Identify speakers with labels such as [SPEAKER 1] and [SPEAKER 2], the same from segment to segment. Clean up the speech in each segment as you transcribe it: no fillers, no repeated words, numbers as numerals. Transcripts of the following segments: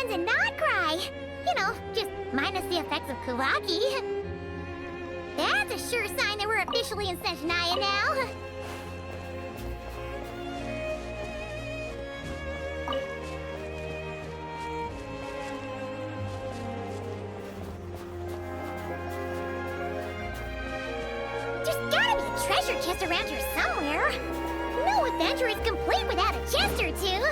[SPEAKER 1] ones and not cry. You know, just minus the effects of Kawaki. That's a sure sign that we're officially in Senshniya now. There's gotta be a treasure chest around here somewhere. No adventure is complete without a chest or two.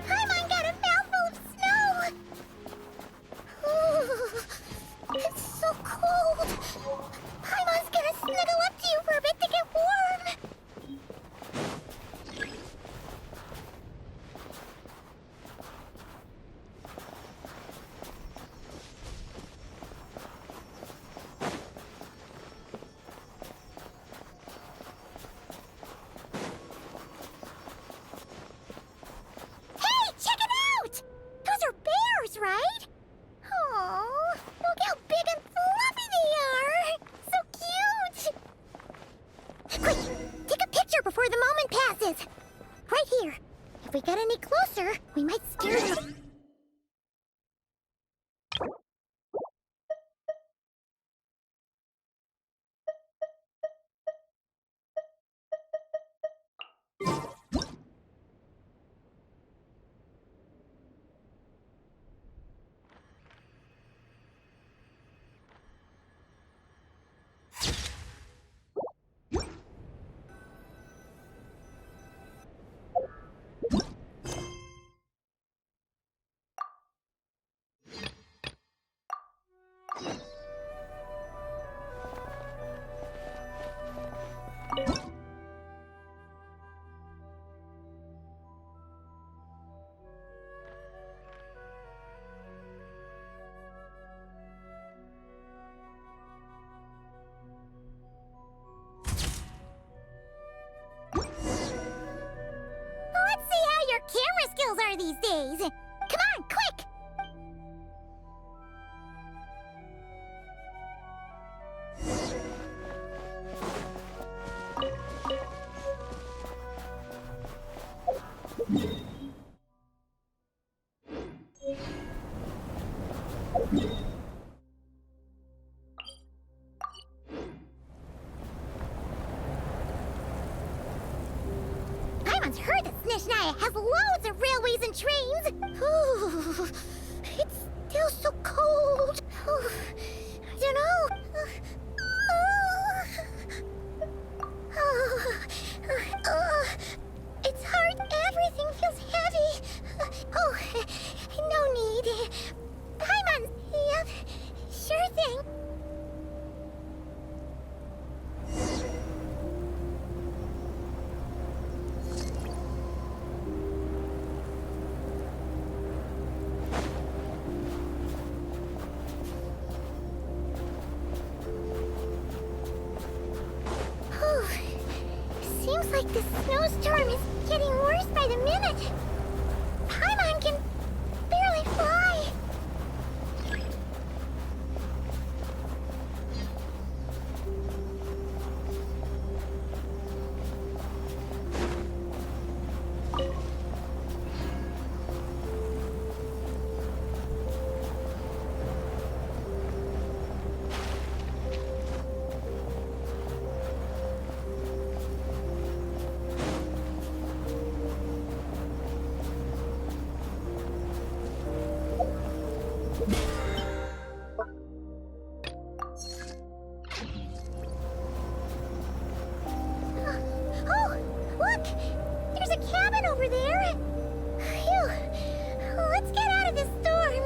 [SPEAKER 1] Paimon got a mouthful of snow. Ooh, it's so cold. Paimon's gonna snuggle up to you for a bit to get warm. Right? Oh, look how big and fluffy they are! So cute! Quick, take a picture before the moment passes. Right here. If we get any closer, we might scare them. Camera skills are these days. Come on, quick! Paimon's heard that Senshniya has loads of railways and trains. Ooh, it's still so cold. Ooh, I don't know. It's hard. Everything feels heavy. Oh, no need. Paimon, yep, sure thing. Seems like the snowstorm is getting worse by the minute. Paimon can barely fly. Over there. Phew. Let's get out of this storm.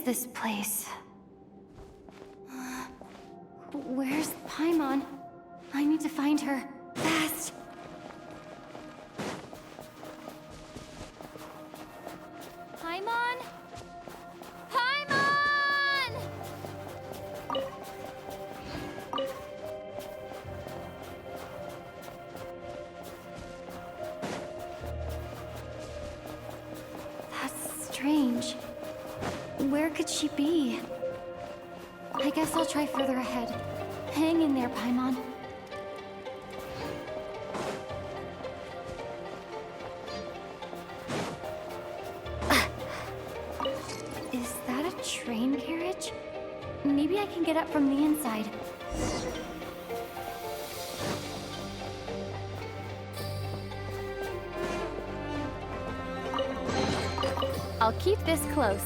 [SPEAKER 2] is this place? Where's Paimon? I need to find her. Fast! Paimon? Paimon! That's strange. Where could she be? I guess I'll try further ahead. Hang in there, Paimon. Is that a train carriage? Maybe I can get up from the inside. I'll keep this close.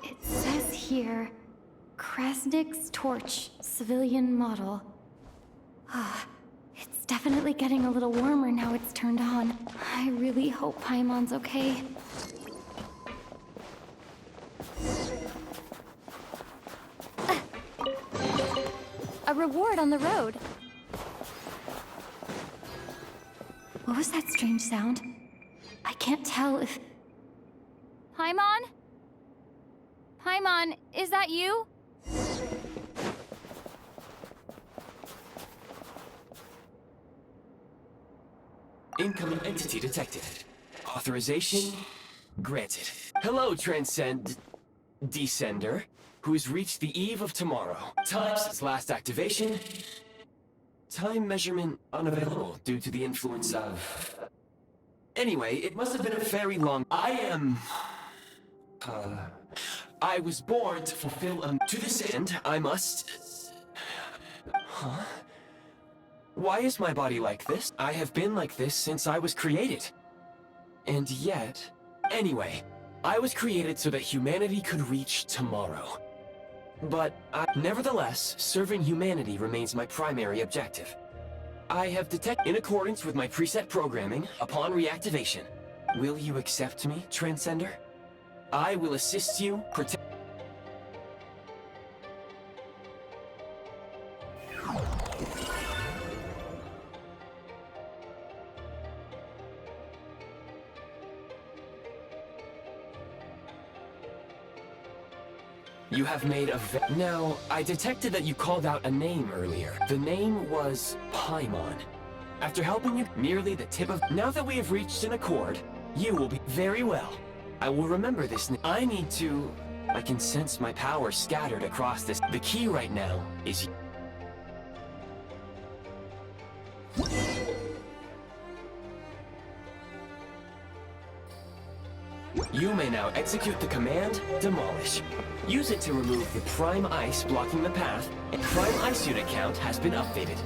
[SPEAKER 2] It says here, Krasnik's torch, civilian model. Ah, it's definitely getting a little warmer now it's turned on. I really hope Paimon's okay. A reward on the road. What was that strange sound? I can't tell if... Paimon? Paimon, is that you?
[SPEAKER 3] Incoming entity detected. Authorization granted. Hello, Descender, who's reached the eve of tomorrow. Time since last activation. Time measurement unavailable due to the influence of... Anyway, it must have been a very long... I was born to fulfill a... To this end, I must... Huh? Why is my body like this? I have been like this since I was created. And yet... Anyway, I was created so that humanity could reach tomorrow. But nevertheless, serving humanity remains my primary objective. I have detected, in accordance with my preset programming, upon reactivation. Will you accept me, Transcender? I will assist you, protect... You have made a Now, I detected that you called out a name earlier. The name was Paimon. After helping you, merely the tip of... Now that we have reached an accord, you will be... Very well. I will remember this name. I need to... I can sense my power scattered across this. The key right now is... You may now execute the command, Demolish. Use it to remove the Prime Ice blocking the path, and Prime Ice unit count has been updated.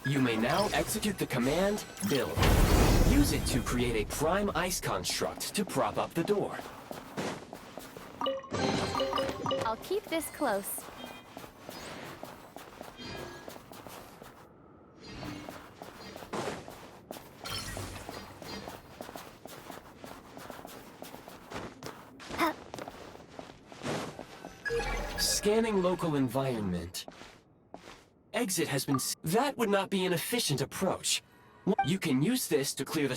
[SPEAKER 3] You may now execute the command, Build. Use it to create a Prime Ice construct to prop up the door.
[SPEAKER 2] I'll keep this close.
[SPEAKER 3] Scanning local environment. Exit has been... That would not be an efficient approach. You can use this to clear the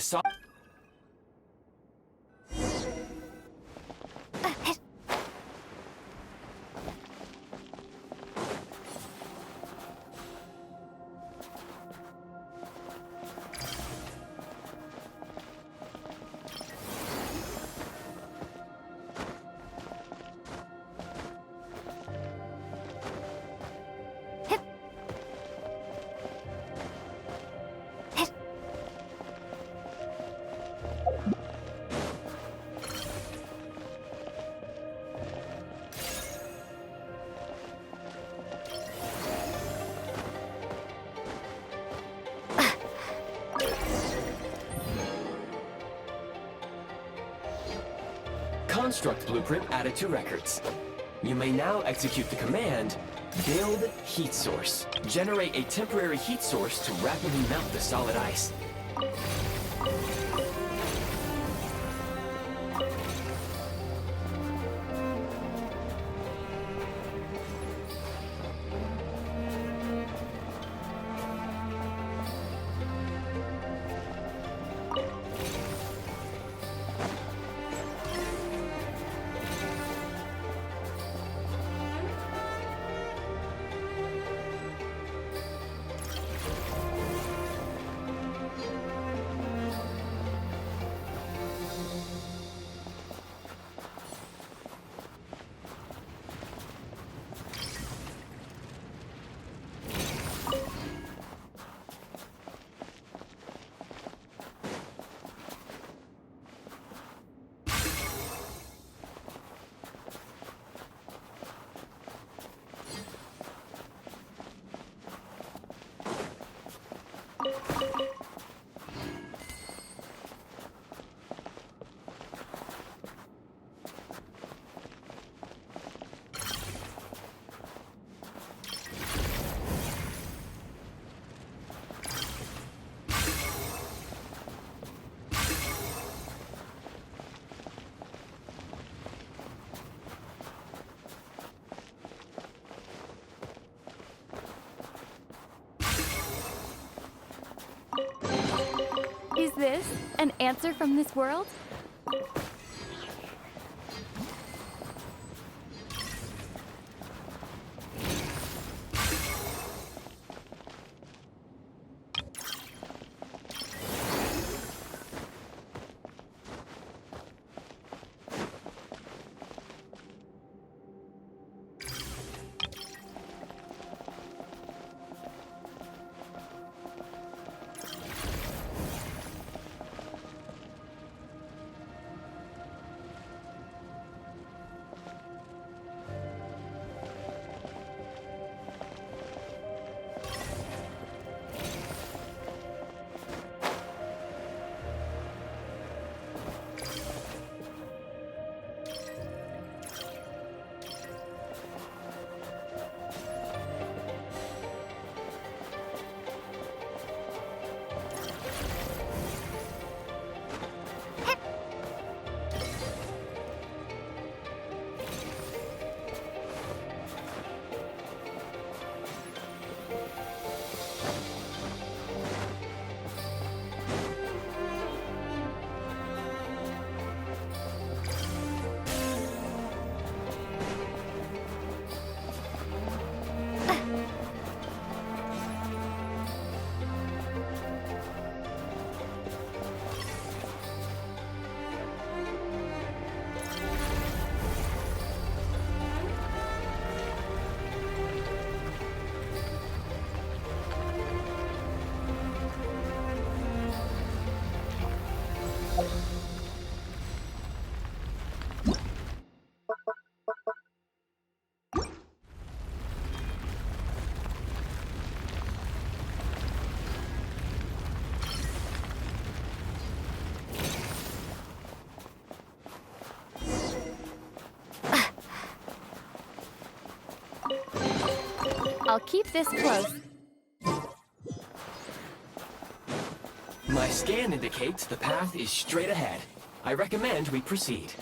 [SPEAKER 3] construct blueprint added to records. You may now execute the command, build heat source. Generate a temporary heat source to rapidly melt the solid ice.
[SPEAKER 2] Is this an answer from this world? I'll keep this close.
[SPEAKER 3] My scan indicates the path is straight ahead. I recommend we proceed.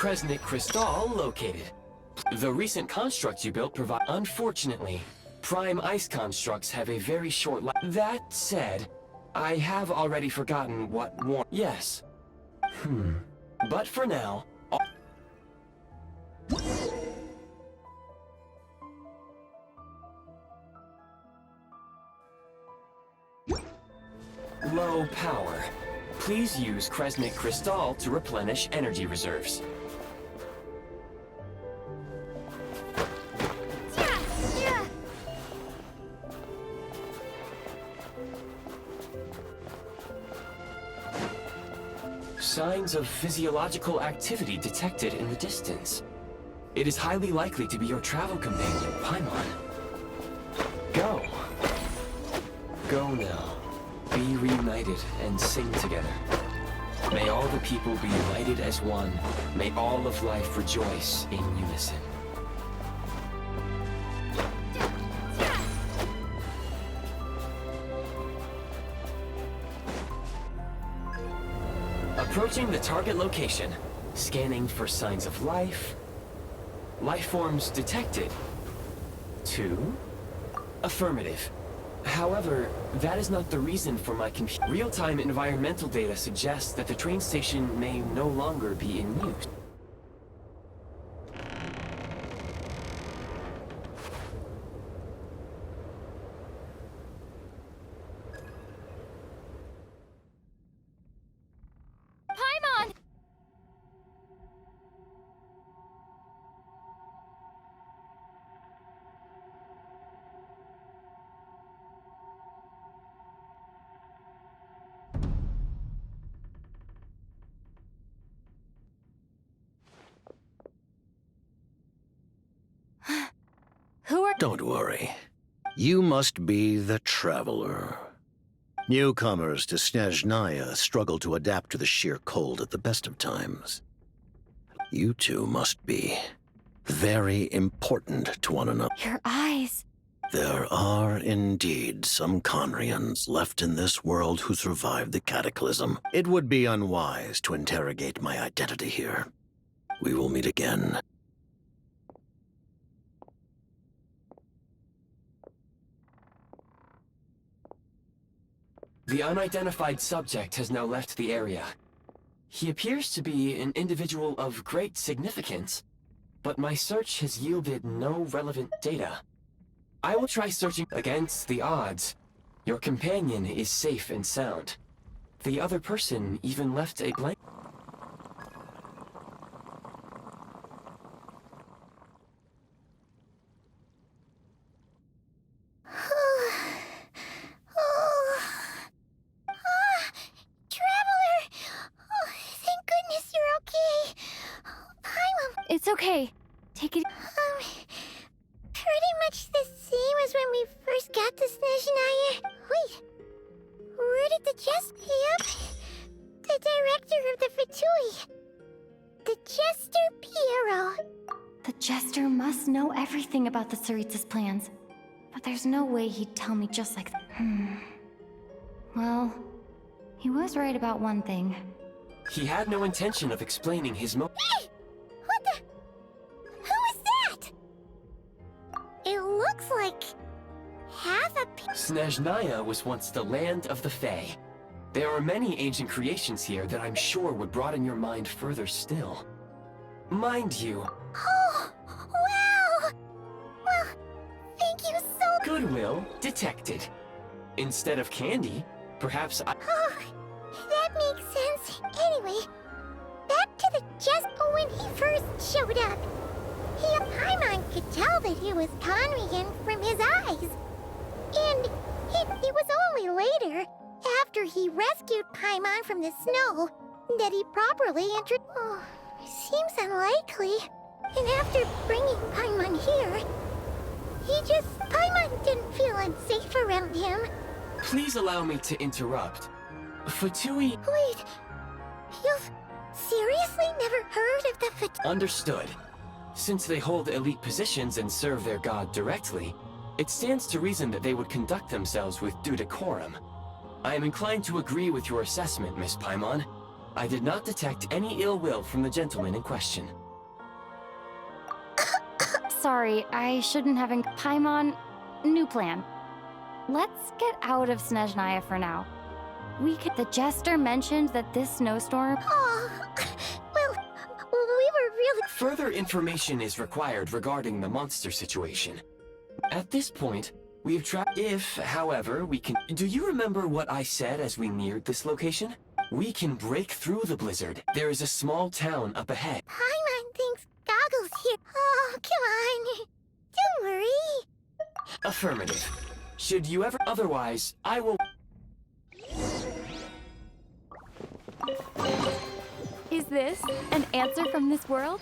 [SPEAKER 3] Kresnik Crystal located. The recent constructs you built provide... Unfortunately, prime ice constructs have a very short life. That said, I have already forgotten what war... Yes. But for now... Low power. Please use Kresnik Crystal to replenish energy reserves. Signs of physiological activity detected in the distance. It is highly likely to be your travel companion, Paimon. Go. Go now. Be reunited and sing together. May all the people be united as one. May all of life rejoice in unison. Approaching the target location. Scanning for signs of life. Life forms detected. 2. Affirmative. However, that is not the reason for my confusion. Real-time environmental data suggests that the train station may no longer be in use.
[SPEAKER 2] Paimon! Who are...
[SPEAKER 4] Don't worry. You must be the Traveler. Newcomers to Snezhnaya struggle to adapt to the sheer cold at the best of times. You two must be very important to one another.
[SPEAKER 2] Your eyes.
[SPEAKER 4] There are indeed some Conrians left in this world who survived the cataclysm. It would be unwise to interrogate my identity here. We will meet again.
[SPEAKER 3] The unidentified subject has now left the area. He appears to be an individual of great significance, but my search has yielded no relevant data. I will try searching against the odds. Your companion is safe and sound. The other person even left a blank.
[SPEAKER 2] It's okay. Take it...
[SPEAKER 1] Pretty much the same as when we first got to Snezhnaya. Wait, where did the Yep, the director of the Fatui. The Jester Piero.
[SPEAKER 2] The Jester must know everything about the Tsaritsa's plans. But there's no way he'd tell me just like that. Well, he was right about one thing.
[SPEAKER 3] He had no intention of explaining his mo-
[SPEAKER 1] Hey! What the? Who is that? It looks like half a
[SPEAKER 3] Snezhnaya was once the land of the Fae. There are many ancient creations here that I'm sure would broaden your mind further still. Mind you...
[SPEAKER 1] Oh, wow! Well, thank you so...
[SPEAKER 3] Goodwill detected. Instead of candy, perhaps I...
[SPEAKER 1] Oh, that makes sense. Anyway, back to the Jester when he first showed up. Paimon could tell that he was Conrian from his eyes. And it was only later, after he rescued Paimon from the snow, that he properly entered... Oh, seems unlikely. And after bringing Paimon here, Paimon didn't feel unsafe around him.
[SPEAKER 3] Please allow me to interrupt. Fatui...
[SPEAKER 1] Wait, you've seriously never heard of the Fatui?
[SPEAKER 3] Understood. Since they hold elite positions and serve their god directly, it stands to reason that they would conduct themselves with due decorum. I am inclined to agree with your assessment, Miss Paimon. I did not detect any ill will from the gentleman in question.
[SPEAKER 2] Sorry, I shouldn't have. Paimon, new plan. Let's get out of Snezhnaya for now. The Jester mentioned that this snowstorm.
[SPEAKER 1] Oh, well, we were really.
[SPEAKER 3] Further information is required regarding the monster situation. At this point, we have tried. If, however, we can. Do you remember what I said as we neared this location? We can break through the blizzard. There is a small town up ahead.
[SPEAKER 1] Paimon thinks Goggle's here. Oh, come on. Don't worry.
[SPEAKER 3] Affirmative. Should you ever. Otherwise, I will.
[SPEAKER 2] Is this an answer from this world?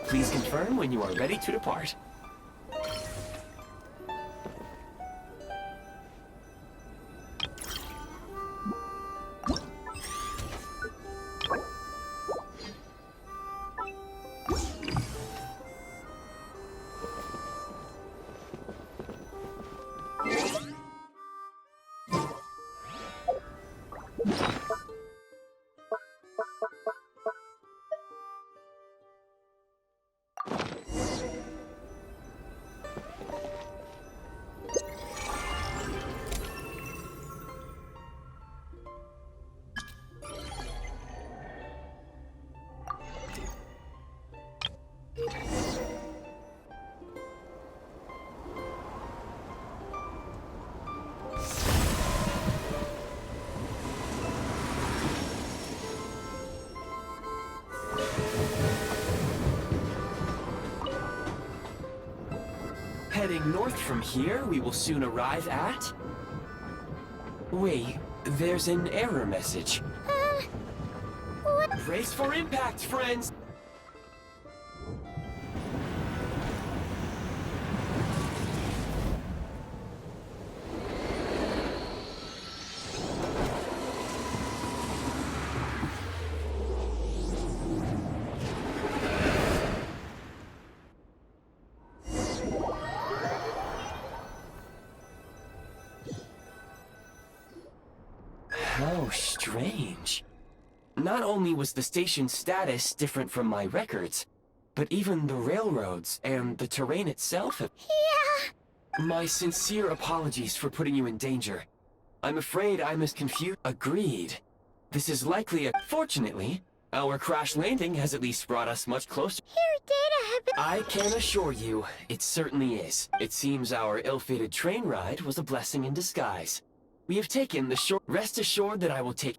[SPEAKER 3] Please confirm when you are ready to depart. Heading north from here, we will soon arrive at... Wait, there's an error message.
[SPEAKER 1] What?
[SPEAKER 3] Brace for impact, friends! How strange. Not only was the station's status different from my records, but even the railroads and the terrain itself have...
[SPEAKER 1] Yeah.
[SPEAKER 3] My sincere apologies for putting you in danger. I'm afraid I'm as confused. Agreed. This is likely a... Fortunately, our crash landing has at least brought us much closer.
[SPEAKER 1] Your data have been...
[SPEAKER 3] I can assure you, it certainly is. It seems our ill-fated train ride was a blessing in disguise. We have taken the short... Rest assured that I will take...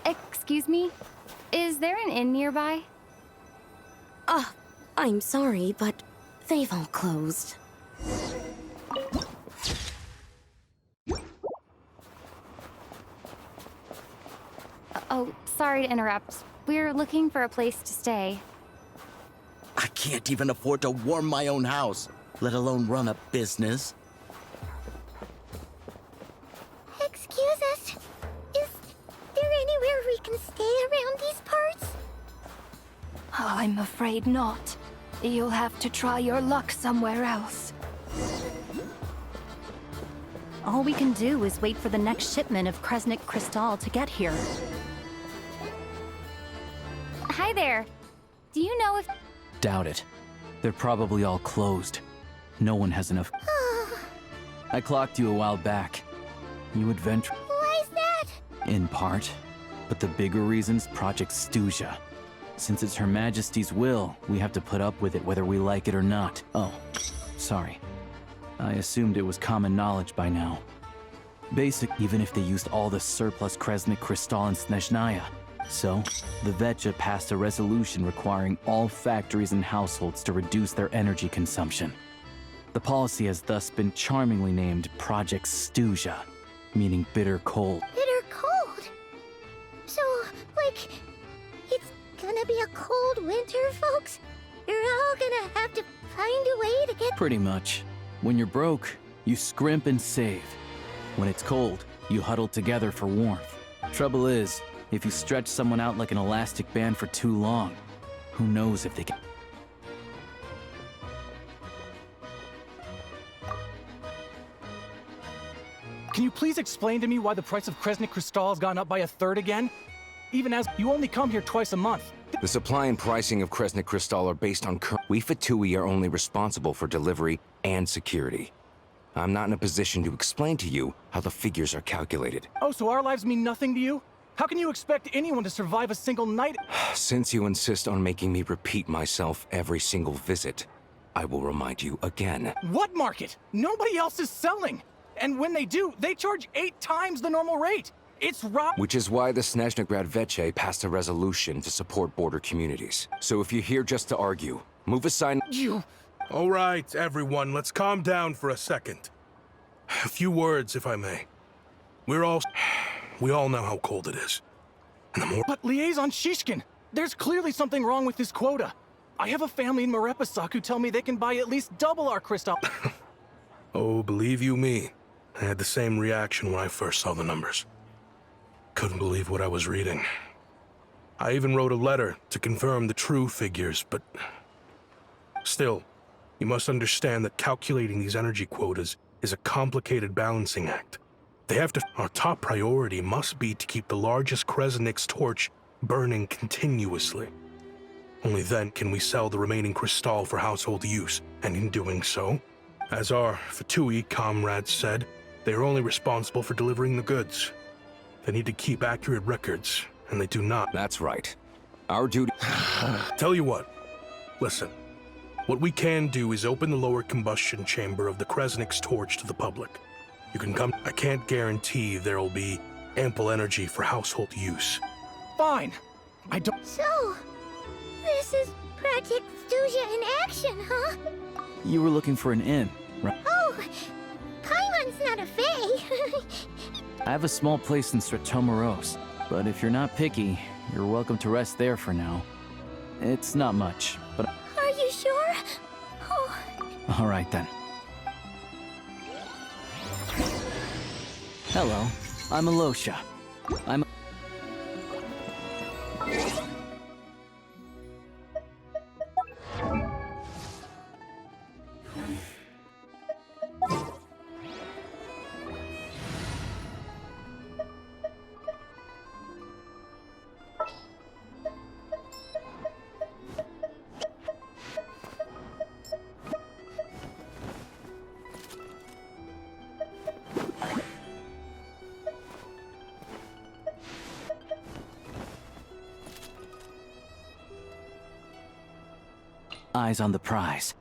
[SPEAKER 2] Excuse me? Is there an inn nearby?
[SPEAKER 5] I'm sorry, but they've all closed.
[SPEAKER 2] Oh, sorry to interrupt. We're looking for a place to stay.
[SPEAKER 6] I can't even afford to warm my own house, let alone run a business.
[SPEAKER 1] Excuse us. Is there anywhere we can stay around these parts?
[SPEAKER 7] I'm afraid not. You'll have to try your luck somewhere else.
[SPEAKER 8] All we can do is wait for the next shipment of Kresnik Crystal to get here.
[SPEAKER 2] Hi there. Do you know if...
[SPEAKER 9] Doubt it. They're probably all closed. No one has enough. I clocked you a while back. You adventure
[SPEAKER 1] Why is that?
[SPEAKER 9] in part, but the bigger reason's Project Stuja. Since it's Her Majesty's will, we have to put up with it whether we like it or not. Oh, sorry. I assumed it was common knowledge by now. Even if they used all the surplus Kresnik Crystal in Snezhnaya. So, the Vetcha passed a resolution requiring all factories and households to reduce their energy consumption. The policy has thus been charmingly named Project Stuja, meaning bitter cold.
[SPEAKER 1] Bitter cold. So, like, it's gonna be a cold winter, folks? You're all gonna have to find a way to get...
[SPEAKER 9] Pretty much. When you're broke, you scrimp and save. When it's cold, you huddle together for warmth. Trouble is, if you stretch someone out like an elastic band for too long, who knows if they can...
[SPEAKER 10] Can you please explain to me why the price of Kresnik Crystal has gone up by a third again? Even as you only come here twice a month.
[SPEAKER 11] The supply and pricing of Kresnik Crystal are based on We Fatui are only responsible for delivery and security. I'm not in a position to explain to you how the figures are calculated.
[SPEAKER 10] Oh, so our lives mean nothing to you? How can you expect anyone to survive a single night?
[SPEAKER 11] Since you insist on making me repeat myself every single visit, I will remind you again.
[SPEAKER 10] What market? Nobody else is selling. And when they do, they charge 8 times the normal rate. It's
[SPEAKER 11] Which is why the Snezhnegrad Veche passed a resolution to support border communities. So if you're here just to argue, move aside.
[SPEAKER 10] You...
[SPEAKER 12] All right, everyone, let's calm down for a second. A few words, if I may. We all know how cold it is. And the more...
[SPEAKER 10] But Liaison Shishkin, there's clearly something wrong with this quota. I have a family in Marepasak who tell me they can buy at least double our crystal.
[SPEAKER 12] Oh, believe you me, I had the same reaction when I first saw the numbers. Couldn't believe what I was reading. I even wrote a letter to confirm the true figures, but... Still, you must understand that calculating these energy quotas is a complicated balancing act. Our top priority must be to keep the largest Kresnik's torch burning continuously. Only then can we sell the remaining crystal for household use, and in doing so, as our Fatui comrades said, they are only responsible for delivering the goods. They need to keep accurate records, and they do not.
[SPEAKER 11] That's right. Our duty...
[SPEAKER 12] Tell you what, listen. What we can do is open the lower combustion chamber of the Kresnik's torch to the public. You can come. I can't guarantee there'll be ample energy for household use.
[SPEAKER 10] Fine. I don't...
[SPEAKER 1] So, this is Project Stuja in action, huh?
[SPEAKER 9] You were looking for an inn, right?
[SPEAKER 1] Oh, Paimon's not a fae.
[SPEAKER 9] I have a small place in Stratomoros, but if you're not picky, you're welcome to rest there for now. It's not much, but...
[SPEAKER 1] Are you sure? Oh.
[SPEAKER 9] All right, then. Hello, I'm Alosha. I'm... Eyes on the prize.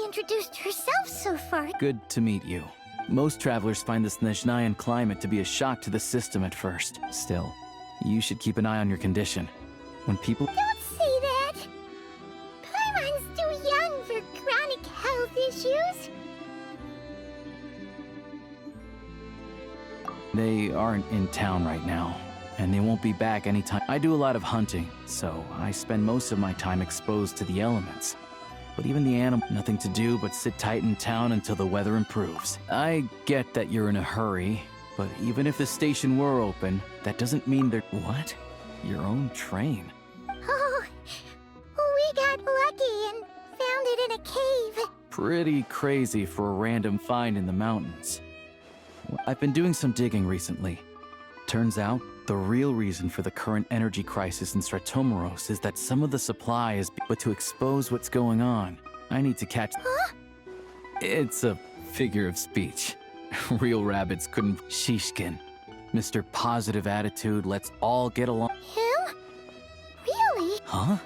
[SPEAKER 1] Introduced herself so far.
[SPEAKER 9] Good to meet you. Most travelers find the Snezhnayan climate to be a shock to the system at first. Still, you should keep an eye on your condition. When people—
[SPEAKER 1] Don't say that! Paimon's too young for chronic health issues.
[SPEAKER 9] They aren't in town right now, and they won't be back anytime. I do a lot of hunting, so I spend most of my time exposed to the elements. But even the animal, nothing to do but sit tight in town until the weather improves. I get that you're in a hurry, but even if the station were open, that doesn't mean they're— What? Your own train?
[SPEAKER 1] Oh, we got lucky and found it in a cave.
[SPEAKER 9] Pretty crazy for a random find in the mountains. I've been doing some digging recently. Turns out, the real reason for the current energy crisis in Stratomeros is that some of the supply is— But to expose what's going on, I need to catch—
[SPEAKER 1] Huh?
[SPEAKER 9] It's a figure of speech. Real rabbits couldn't— Shishkin. Mr. Positive Attitude, let's all get along—
[SPEAKER 1] Him? Really?
[SPEAKER 9] Huh?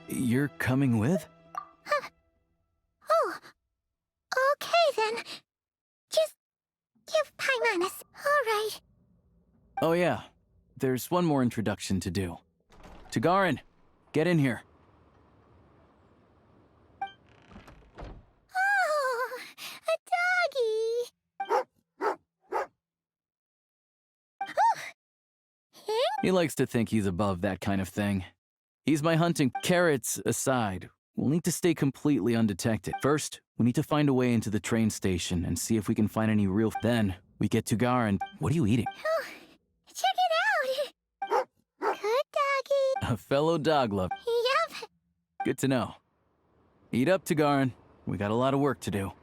[SPEAKER 9] You're coming with?
[SPEAKER 1] Oh. Okay then. Just give Paimon a— Alright.
[SPEAKER 9] Oh yeah, there's one more introduction to do. Tagarin, get in here. He likes to think he's above that kind of thing. He's my hunting. Carrots aside, we'll need to stay completely undetected. First, we need to find a way into the train station and see if we can find any real... Then, we get to Gar and... What are you eating?
[SPEAKER 1] Oh, check it out! Good doggy.
[SPEAKER 9] A fellow dog lover.
[SPEAKER 1] Yup.
[SPEAKER 9] Good to know. Eat up, Tagarin. We got a lot of work to do.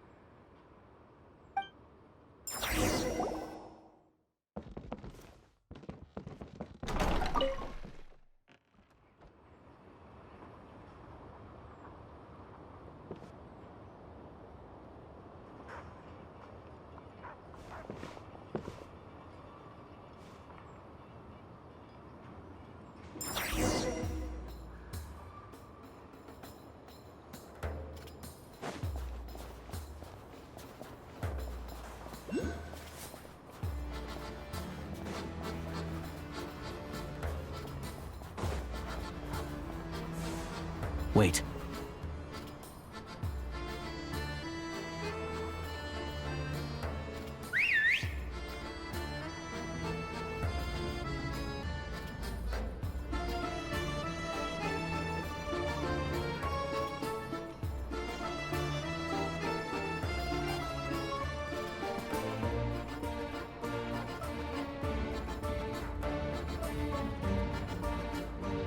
[SPEAKER 9] Wait.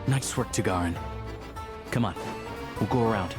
[SPEAKER 9] Nice work, Tagarin. Come on, we'll go around.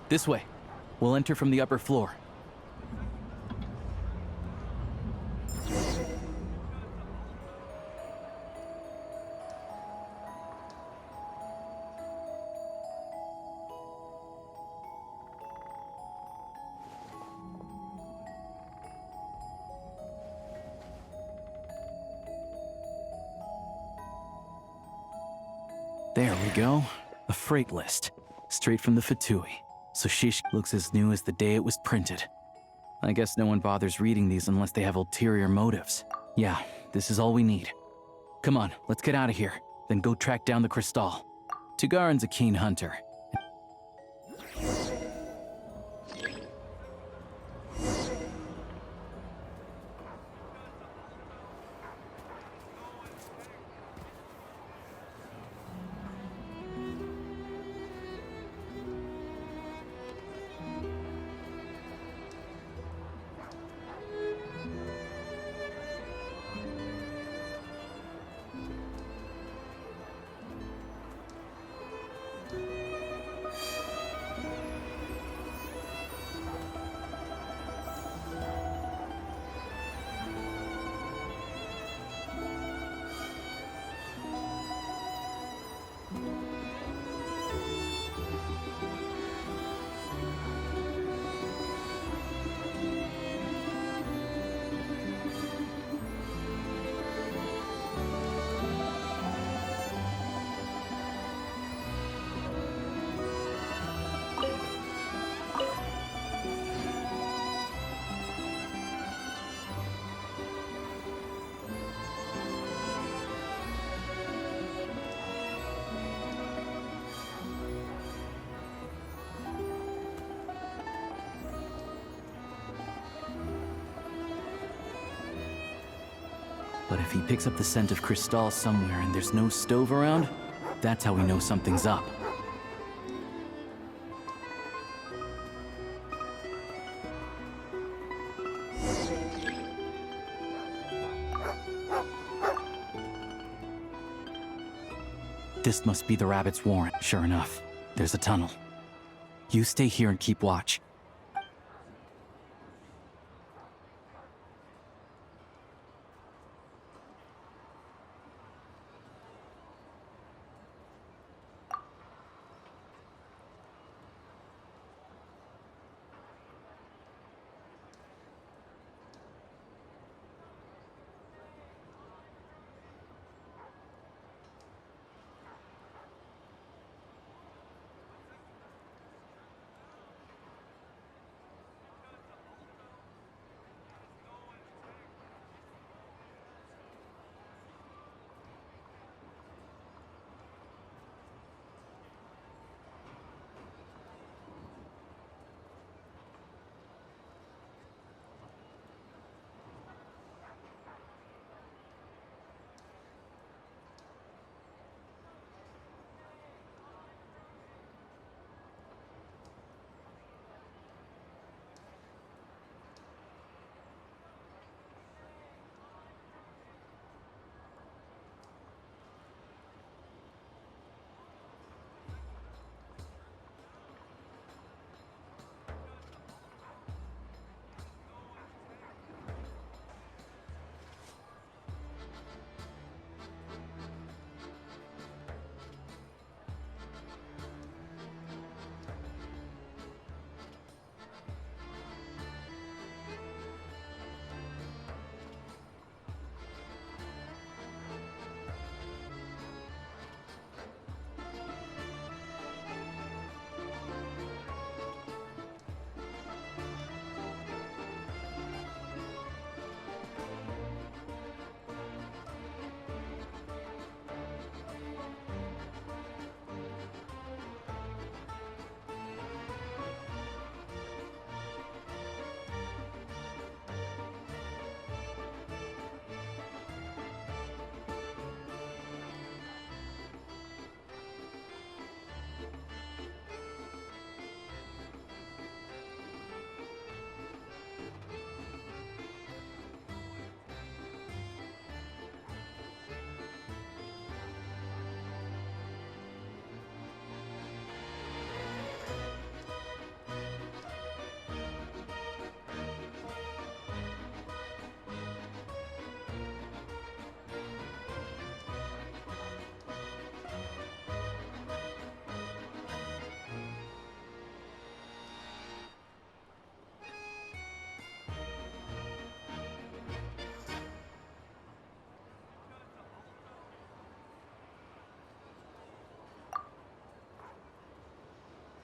[SPEAKER 9] This way. We'll enter from the upper floor. There we go. A freight list. Straight from the Fatui. So Shish looks as new as the day it was printed. I guess no one bothers reading these unless they have ulterior motives. Yeah, this is all we need. Come on, let's get out of here. Then go track down the Crystal. Tagarin's a keen hunter. But if he picks up the scent of Crystal somewhere and there's no stove around, that's how we know something's up. This must be the rabbit's warren. Sure enough, there's a tunnel. You stay here and keep watch.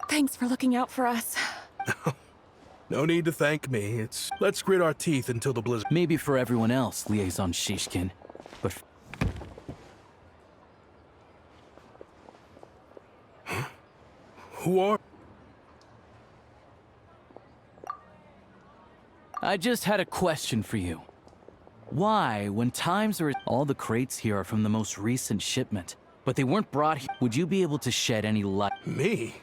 [SPEAKER 13] Thanks for looking out for us.
[SPEAKER 12] No need to thank me. Let's grit our teeth until the blizzard.
[SPEAKER 9] Maybe for everyone else, Liaison Shishkin, but
[SPEAKER 12] Who are?
[SPEAKER 9] I just had a question for you. Why, when times are all the crates here are from the most recent shipment, but they weren't brought here, would you be able to shed any light?
[SPEAKER 12] Me?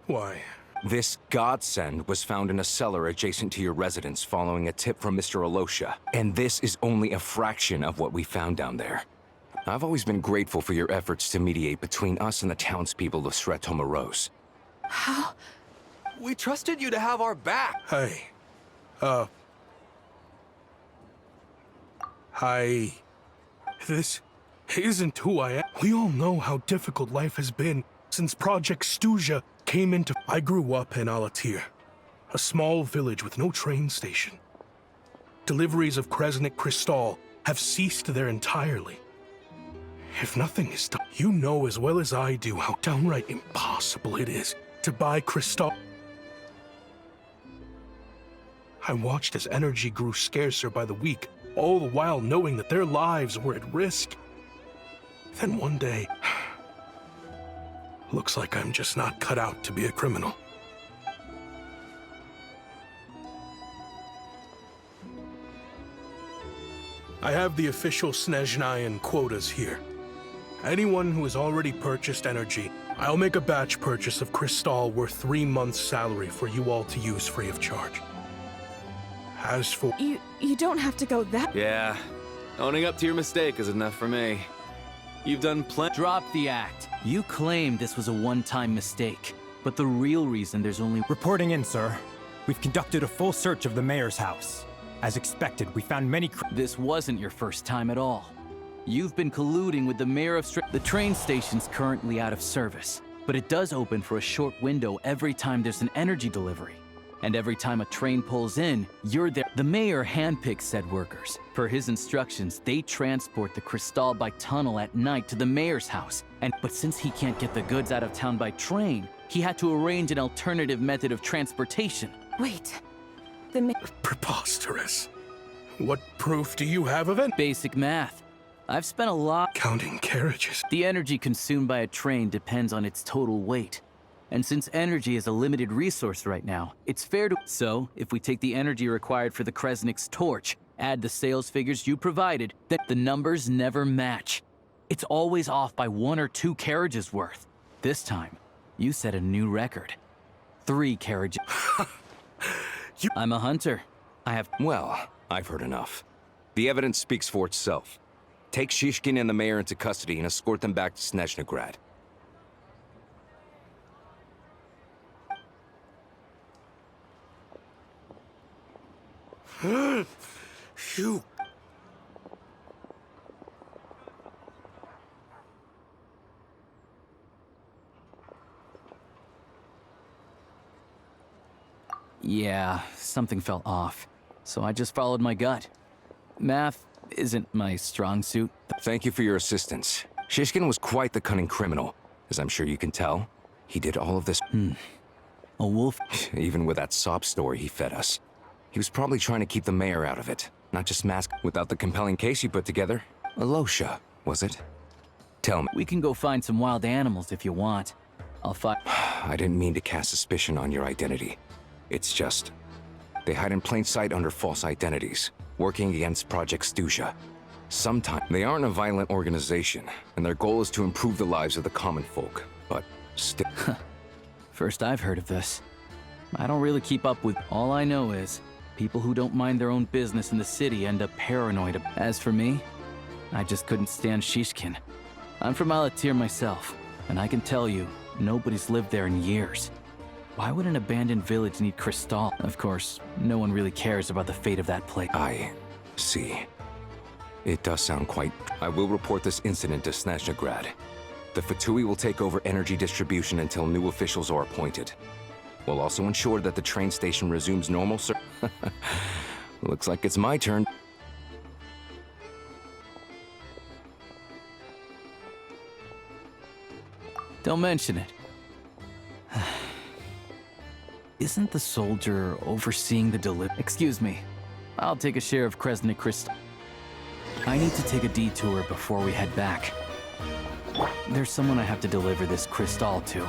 [SPEAKER 12] Why?
[SPEAKER 11] This godsend was found in a cellar adjacent to your residence following a tip from Mr. Alosha. And this is only a fraction of what we found down there. I've always been grateful for your efforts to mediate between us and the townspeople of Sretomaros.
[SPEAKER 13] How?
[SPEAKER 14] We trusted you to have our back.
[SPEAKER 12] Hey. This isn't who I am. We all know how difficult life has been since Project Stuja came into... I grew up in Alatir, a small village with no train station. Deliveries of Kresnik Crystal have ceased there entirely. If nothing is done, you know as well as I do how downright impossible it is to buy Crystal. I watched as energy grew scarcer by the week, all the while knowing that their lives were at risk. Then one day... Looks like I'm just not cut out to be a criminal. I have the official Snezhnayan quotas here. Anyone who has already purchased energy, I'll make a batch purchase of Crystal worth 3 months' salary for you all to use free of charge. As for...
[SPEAKER 13] You don't have to go that...
[SPEAKER 14] Yeah, owning up to your mistake is enough for me.
[SPEAKER 9] You've done Drop the act. You claim this was a one-time mistake, but the real reason there's only—
[SPEAKER 15] Reporting in, sir. We've conducted a full search of the mayor's house. As expected, we found many—
[SPEAKER 9] This wasn't your first time at all. You've been colluding with the mayor of The train station's currently out of service, but it does open for a short window every time there's an energy delivery. And every time a train pulls in, you're there. The mayor handpicks said workers. Per his instructions, they transport the crystal by tunnel at night to the mayor's house. But since he can't get the goods out of town by train, he had to arrange an alternative method of transportation.
[SPEAKER 13] Wait.
[SPEAKER 12] Preposterous. What proof do you have of it?
[SPEAKER 9] Basic math. I've spent a lot
[SPEAKER 12] counting carriages.
[SPEAKER 9] The energy consumed by a train depends on its total weight. And since energy is a limited resource right now, it's fair to— So, if we take the energy required for the Kresnik's torch, add the sales figures you provided, then the numbers never match. It's always off by 1 or 2 carriages worth. This time, you set a new record. 3 carriages. I'm a hunter. I have—
[SPEAKER 11] Well, I've heard enough. The evidence speaks for itself. Take Shishkin and the mayor into custody and escort them back to Snezhnograd.
[SPEAKER 12] You...
[SPEAKER 9] Yeah, something felt off. So I just followed my gut. Math isn't my strong suit.
[SPEAKER 11] Thank you for your assistance. Shishkin was quite the cunning criminal, as I'm sure you can tell. He did all of this—
[SPEAKER 9] A wolf?
[SPEAKER 11] Even with that sob story he fed us. He was probably trying to keep the mayor out of it, not just mask— Without the compelling case you put together. Alosha, was it? Tell me.
[SPEAKER 9] We can go find some wild animals if you want. I'll find—
[SPEAKER 11] I didn't mean to cast suspicion on your identity. It's just— they hide in plain sight under false identities, working against Project Stuzha. Sometimes they aren't a violent organization, and their goal is to improve the lives of the common folk, but still—
[SPEAKER 9] First I've heard of this. I don't really keep up with— All I know is, people who don't mind their own business in the city end up paranoid. As for me, I just couldn't stand Shishkin. I'm from Alatir myself, and I can tell you, nobody's lived there in years. Why would an abandoned village need crystal? Of course, no one really cares about the fate of that place.
[SPEAKER 11] I see. It does sound quite— I will report this incident to Snezhnograd. The Fatui will take over energy distribution until new officials are appointed. We'll also ensure that the train station resumes normal Looks like it's my turn.
[SPEAKER 9] Don't mention it. Isn't the soldier overseeing the Excuse me. I'll take a share of Kresnik Crystal. I need to take a detour before we head back. There's someone I have to deliver this crystal to.